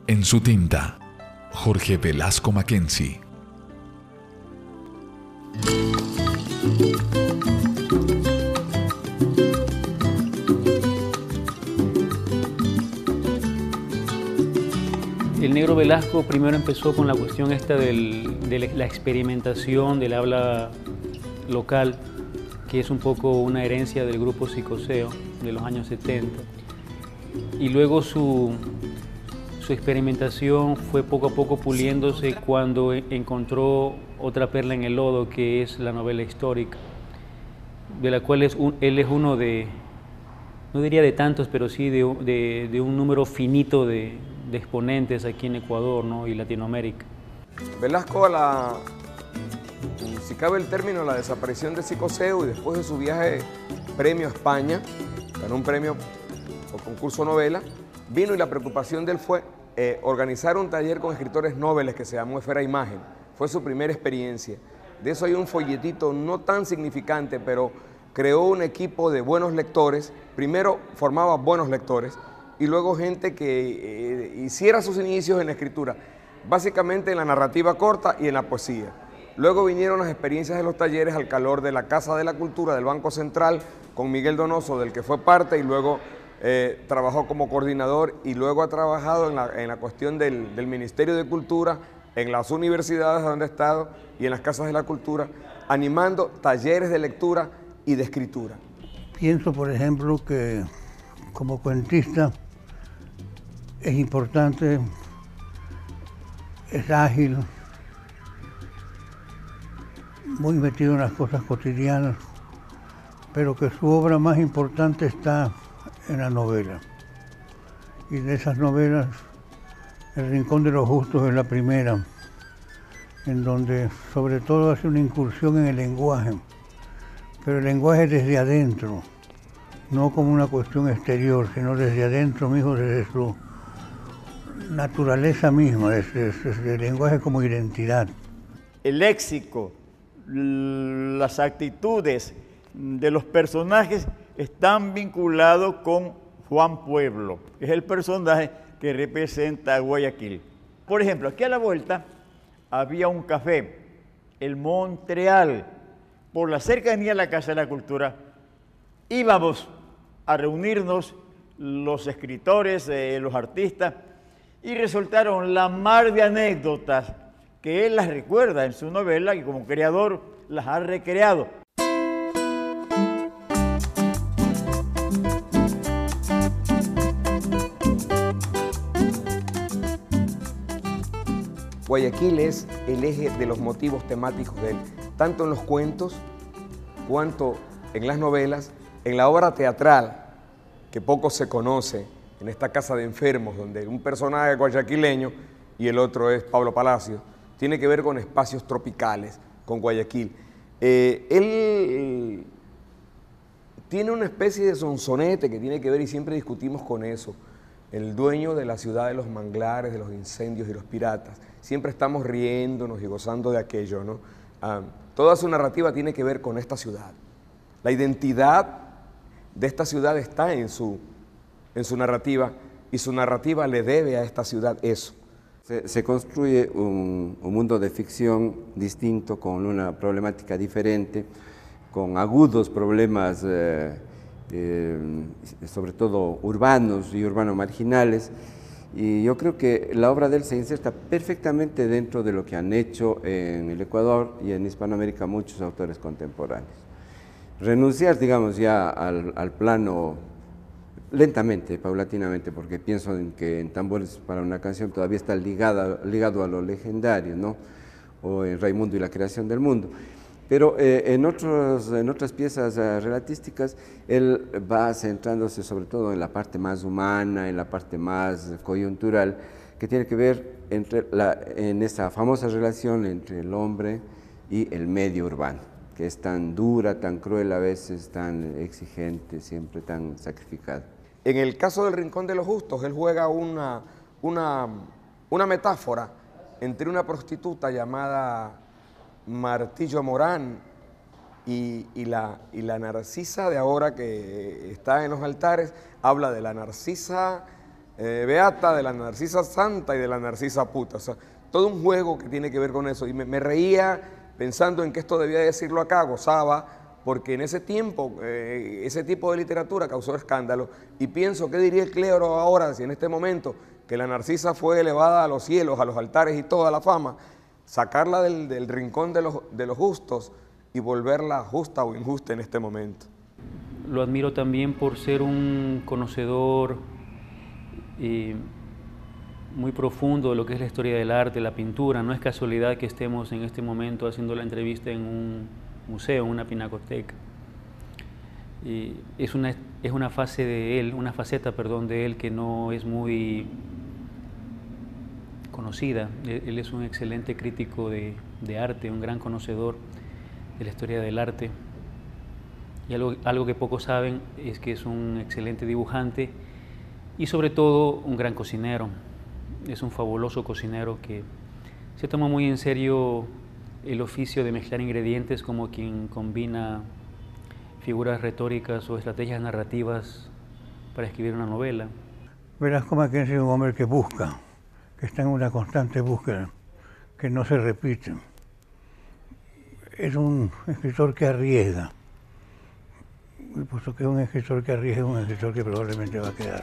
En su tinta, Jorge Velasco Mackenzie. El negro Velasco primero empezó con la cuestión esta de la experimentación del habla local, que es un poco una herencia del grupo Psicoseo de los años 70. Y luego su experimentación fue poco a poco puliéndose cuando encontró otra perla en el lodo, que es la novela histórica, de la cual él es uno de, no diría de tantos, pero sí de un número finito de exponentes aquí en Ecuador, ¿no? Y Latinoamérica. Velasco, si cabe el término, la desaparición de Psicoseo y después de su viaje premio a España, ganó un premio por concurso novela, vino y la preocupación de él fue organizar un taller con escritores noveles que se llamó Esfera Imagen. Fue su primera experiencia. De eso hay un folletito no tan significante, pero creó un equipo de buenos lectores. Primero formaba buenos lectores y luego gente que hiciera sus inicios en la escritura, básicamente en la narrativa corta y en la poesía. Luego vinieron las experiencias de los talleres al calor de la Casa de la Cultura del Banco Central con Miguel Donoso, del que fue parte, y luego trabajó como coordinador y luego ha trabajado en la cuestión del Ministerio de Cultura, en las universidades donde ha estado y en las casas de la cultura, animando talleres de lectura y de escritura. Pienso, por ejemplo, que como cuentista es importante, es ágil, muy metido en las cosas cotidianas, pero que su obra más importante está en la novela. Y de esas novelas, El Rincón de los Justos es la primera, en donde sobre todo hace una incursión en el lenguaje, pero el lenguaje desde adentro, no como una cuestión exterior, sino desde adentro mismo, desde su naturaleza misma, desde el lenguaje como identidad. El léxico, las actitudes de los personajes están vinculados con Juan Pueblo, que es el personaje que representa a Guayaquil. Por ejemplo, aquí a la vuelta había un café, el Montreal. Por la cercanía a la Casa de la Cultura, íbamos a reunirnos los escritores, los artistas, y resultaron la mar de anécdotas que él las recuerda en su novela y como creador las ha recreado. Guayaquil es el eje de los motivos temáticos de él, tanto en los cuentos, cuanto en las novelas, en la obra teatral, que poco se conoce, en esta casa de enfermos, donde un personaje guayaquileño y el otro es Pablo Palacio, tiene que ver con espacios tropicales, con Guayaquil. Él tiene una especie de sonsonete que tiene que ver, y siempre discutimos con eso, el dueño de la ciudad de los manglares, de los incendios y los piratas. Siempre estamos riéndonos y gozando de aquello, ¿no? Toda su narrativa tiene que ver con esta ciudad. La identidad de esta ciudad está en su narrativa, y su narrativa le debe a esta ciudad eso. Se construye un mundo de ficción distinto, con una problemática diferente, con agudos problemas, sobre todo urbanos y urbano-marginales, y yo creo que la obra de él se inserta perfectamente dentro de lo que han hecho en el Ecuador y en Hispanoamérica muchos autores contemporáneos. Renunciar, digamos, ya al plano lentamente, paulatinamente, porque pienso en que en Tambores para una canción todavía está ligado a lo legendario, ¿no? O en Raimundo y la creación del mundo. Pero en otras piezas relatísticas, él va centrándose sobre todo en la parte más humana, en la parte más coyuntural, que tiene que ver en esa famosa relación entre el hombre y el medio urbano, que es tan dura, tan cruel a veces, tan exigente, siempre tan sacrificada. En el caso del Rincón de los Justos, él juega una metáfora entre una prostituta llamada Martillo Morán y la Narcisa de ahora que está en los altares. Habla de la Narcisa beata, de la Narcisa santa y de la Narcisa puta. O sea, todo un juego que tiene que ver con eso. Y me reía pensando en que esto debía decirlo acá, gozaba, porque en ese tiempo ese tipo de literatura causó escándalo. Y pienso, ¿qué diría el clero ahora, si en este momento que la Narcisa fue elevada a los cielos, a los altares y toda la fama, sacarla del rincón de los justos y volverla justa o injusta en este momento? Lo admiro también por ser un conocedor muy profundo de lo que es la historia del arte, la pintura. No es casualidad que estemos en este momento haciendo la entrevista en un museo, en una pinacoteca. Y es una fase de él, una faceta, perdón, de él que no es muy conocida. Él es un excelente crítico de arte, un gran conocedor de la historia del arte. Y algo que pocos saben es que es un excelente dibujante y sobre todo un gran cocinero. Es un fabuloso cocinero que se toma muy en serio el oficio de mezclar ingredientes, como quien combina figuras retóricas o estrategias narrativas para escribir una novela. Velasco Mackenzie es un hombre que busca, que está en una constante búsqueda, que no se repite. Es un escritor que arriesga. Y puesto que es un escritor que arriesga, es un escritor que probablemente va a quedar.